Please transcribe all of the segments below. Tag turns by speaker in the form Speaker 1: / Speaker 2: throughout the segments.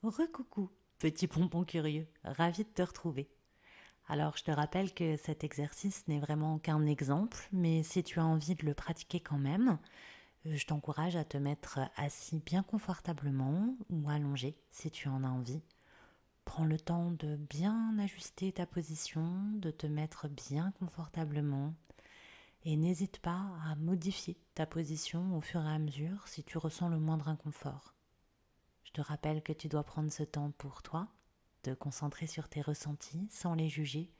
Speaker 1: Recoucou, petit pompon curieux, ravi de te retrouver. Alors je te rappelle que cet exercice n'est vraiment qu'un exemple, mais si tu as envie de le pratiquer quand même, je t'encourage à te mettre assis bien confortablement ou allongé si tu en as envie. Prends le temps de bien ajuster ta position, de te mettre bien confortablement et n'hésite pas à modifier ta position au fur et à mesure si tu ressens le moindre inconfort. Je te rappelle que tu dois prendre ce temps pour toi, te concentrer sur tes ressentis sans les juger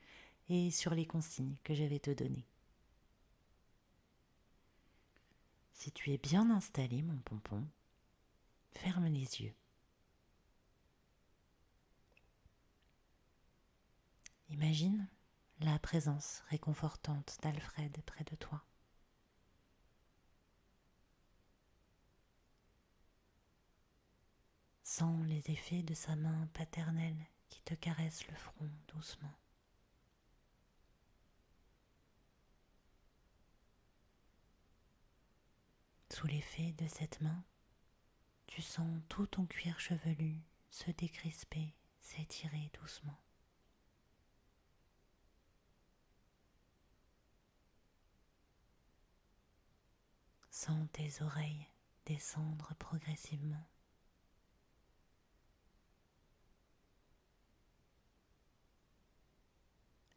Speaker 1: et sur les consignes que je vais te donner. Si tu es bien installé, mon pompon, ferme les yeux. Imagine la présence réconfortante d'Alfred près de toi. Sens les effets de sa main paternelle qui te caresse le front doucement. Sous l'effet de cette main, tu sens tout ton cuir chevelu se décrisper, s'étirer doucement. Sens tes oreilles descendre progressivement.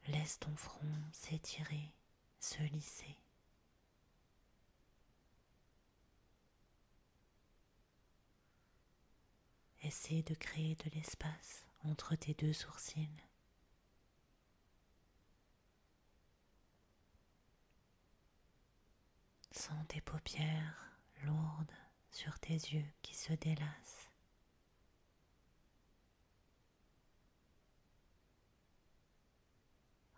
Speaker 1: Laisse ton front s'étirer, se lisser. Essaie de créer de l'espace entre tes deux sourcils. Sens tes paupières lourdes sur tes yeux qui se délassent.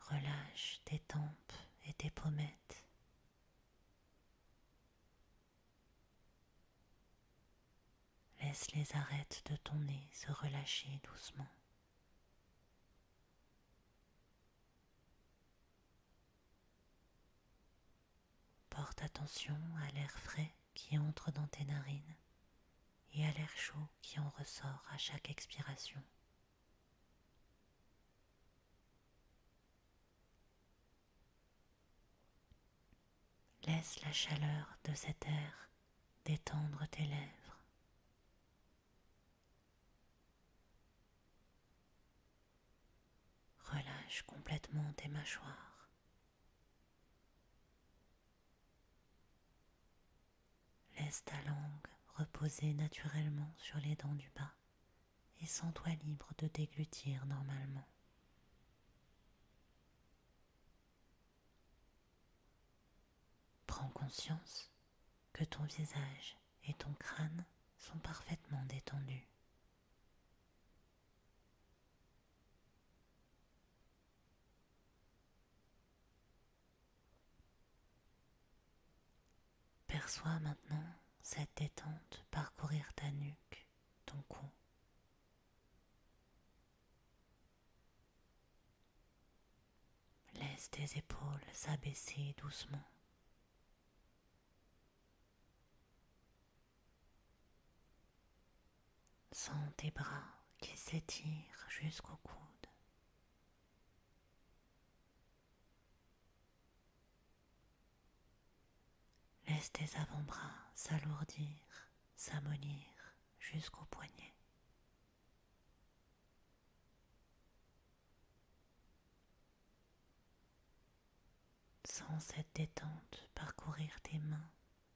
Speaker 1: Relâche tes tempes et tes pommettes. Laisse les arêtes de ton nez se relâcher doucement. Porte attention à l'air frais qui entre dans tes narines et à l'air chaud qui en ressort à chaque expiration. Laisse la chaleur de cet air détendre tes lèvres. Relâche complètement tes mâchoires. Laisse ta langue reposer naturellement sur les dents du bas et sens-toi libre de déglutir normalement. Prends conscience que ton visage et ton crâne sont parfaitement détendus. Perçois maintenant cette détente parcourir ta nuque, ton cou. Laisse tes épaules s'abaisser doucement. Sens tes bras qui s'étirent jusqu'au coude. Laisse tes avant-bras s'alourdir, s'amollir jusqu'au poignet. Sens cette détente parcourir tes mains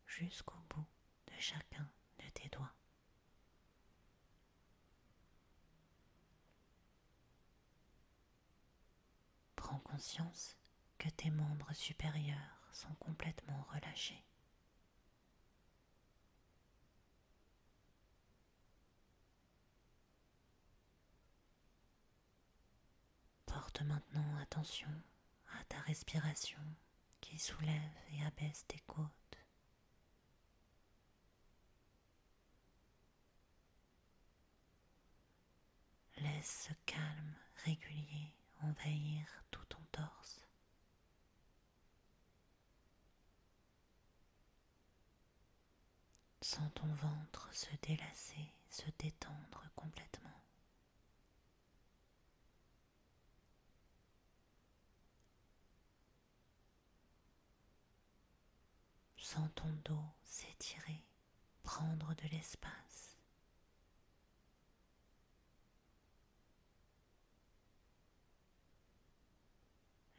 Speaker 1: jusqu'au bout de chacun de tes doigts. Prends conscience que tes membres supérieurs sont complètement relâchés. Porte maintenant attention à ta respiration qui soulève et abaisse tes côtes. Laisse ce calme régulier envahir tout ton torse. Sens ton ventre se délasser, se détendre complètement. Sens ton dos s'étirer, prendre de l'espace.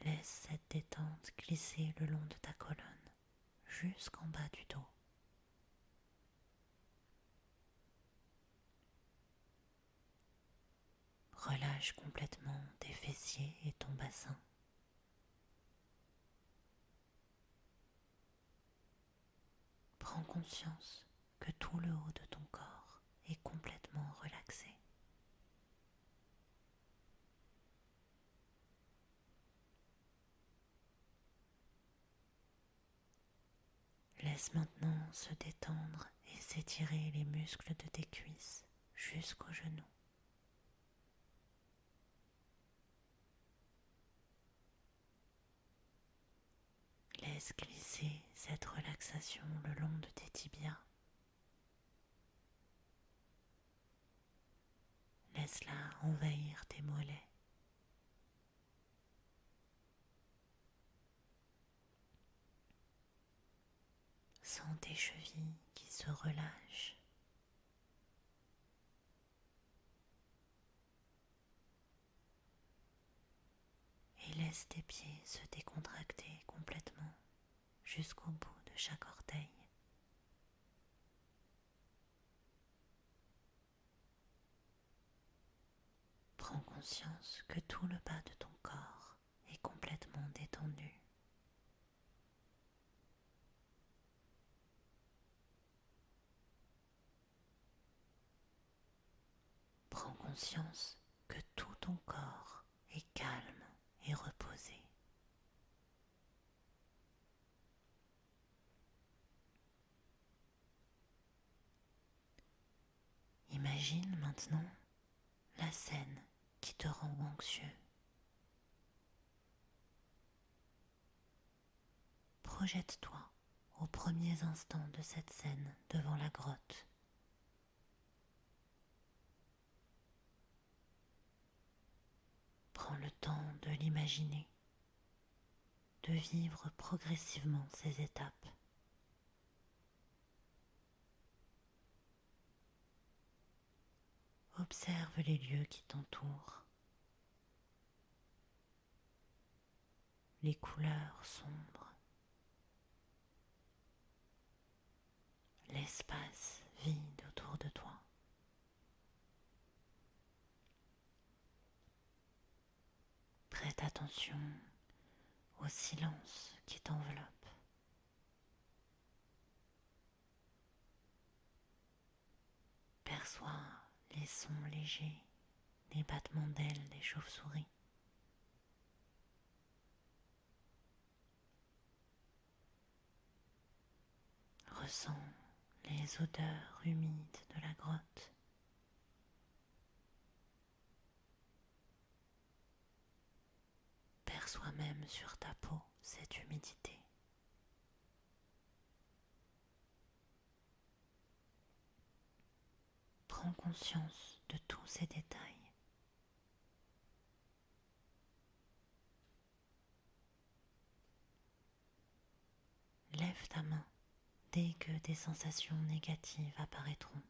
Speaker 1: Laisse cette détente glisser le long de ta colonne, jusqu'en bas du dos. Relâche complètement tes fessiers et ton bassin. Prends conscience que tout le haut de ton corps est complètement relaxé. Laisse maintenant se détendre et s'étirer les muscles de tes cuisses jusqu'aux genoux. Laisse glisser cette relaxation le long de tes tibias. Laisse-la envahir tes mollets. Sens tes chevilles qui se relâchent. Et laisse tes pieds se décontracter complètement jusqu'au bout de chaque orteil. Prends conscience que tout le bas de ton corps est complètement détendu. Prends conscience que tout ton corps est calme et reposé. Imagine maintenant la scène qui te rend anxieux. Projette-toi aux premiers instants de cette scène devant la grotte. Prends le temps de l'imaginer, de vivre progressivement ces étapes. Observe les lieux qui t'entourent, les couleurs sombres, l'espace vide autour de toi. Prête attention au silence qui t'enveloppe. Perçois les sons légers, les battements d'ailes des chauves-souris. Ressens les odeurs humides de la grotte. Perçois même sur ta peau cette humidité. Prends conscience de tous ces détails. Lève ta main dès que des sensations négatives apparaîtront.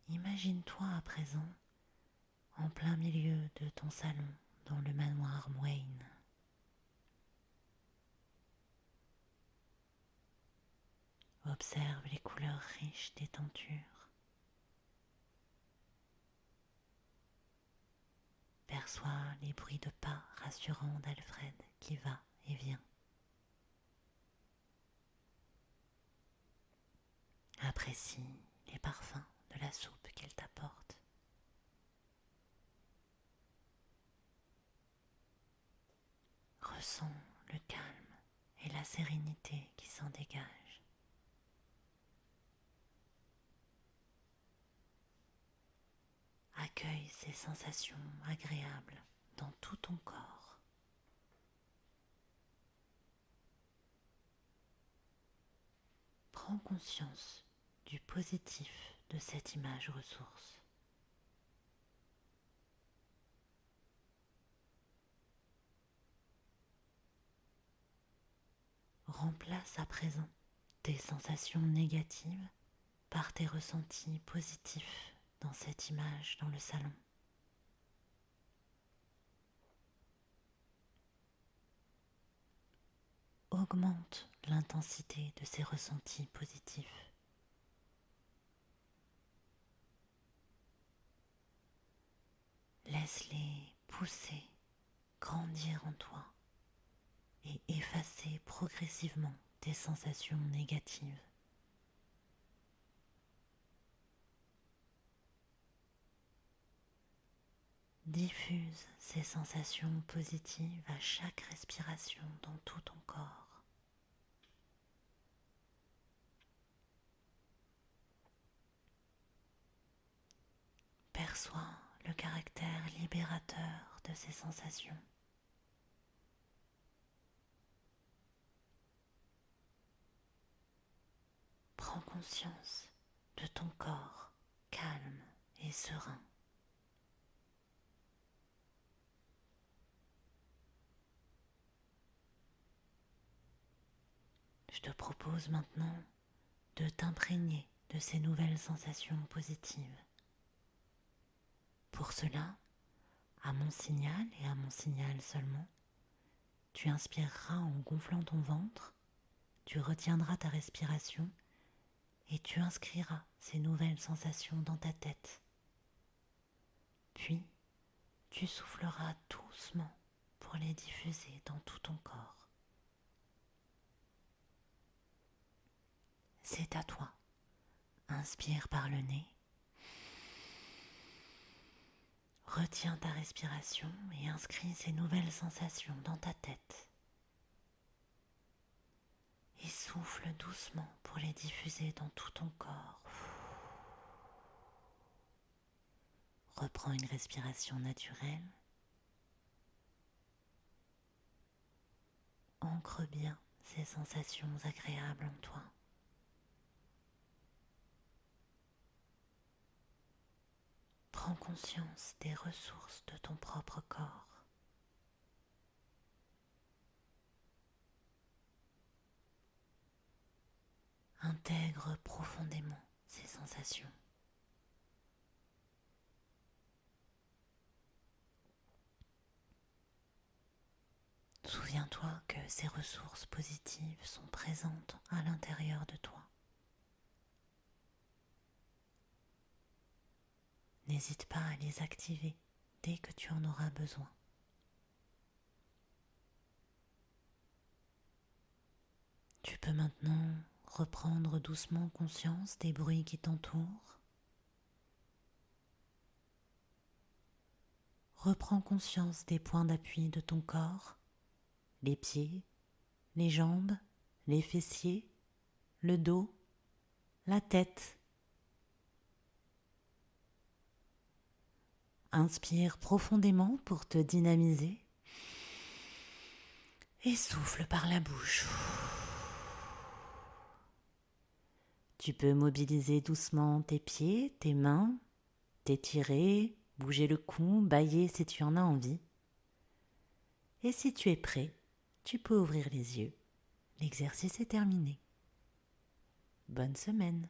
Speaker 1: Imagine-toi à présent en plein milieu de ton salon dans le manoir Moine. Observe les couleurs riches des tentures. Perçois les bruits de pas rassurants d'Alfred qui va et vient. Apprécie les parfums de la soupe qu'elle t'apporte. Ressens le calme et la sérénité qui s'en dégagent. Accueille ces sensations agréables dans tout ton corps. Prends conscience du positif de cette image ressource. Remplace à présent tes sensations négatives par tes ressentis positifs dans cette image dans le salon. Augmente l'intensité de ces ressentis positifs. Laisse-les pousser, grandir en toi et effacer progressivement tes sensations négatives. Diffuse ces sensations positives à chaque respiration dans tout ton corps. Perçois le caractère libérateur de ces sensations. Prends conscience de ton corps calme et serein. Je te propose maintenant de t'imprégner de ces nouvelles sensations positives. Pour cela, à mon signal et à mon signal seulement, tu inspireras en gonflant ton ventre, tu retiendras ta respiration et tu inscriras ces nouvelles sensations dans ta tête. Puis, tu souffleras doucement pour les diffuser dans tout ton corps. C'est à toi. Inspire par le nez. Retiens ta respiration et inscris ces nouvelles sensations dans ta tête. Et souffle doucement pour les diffuser dans tout ton corps. Reprends une respiration naturelle. Ancre bien ces sensations agréables en toi. Prends conscience des ressources de ton propre corps. Intègre profondément ces sensations. Souviens-toi que ces ressources positives sont présentes à l'intérieur de toi. N'hésite pas à les activer dès que tu en auras besoin. Tu peux maintenant reprendre doucement conscience des bruits qui t'entourent. Reprends conscience des points d'appui de ton corps, les pieds, les jambes, les fessiers, le dos, la tête. Inspire profondément pour te dynamiser et souffle par la bouche. Tu peux mobiliser doucement tes pieds, tes mains, t'étirer, bouger le cou, bâiller si tu en as envie. Et si tu es prêt, tu peux ouvrir les yeux. L'exercice est terminé. Bonne semaine.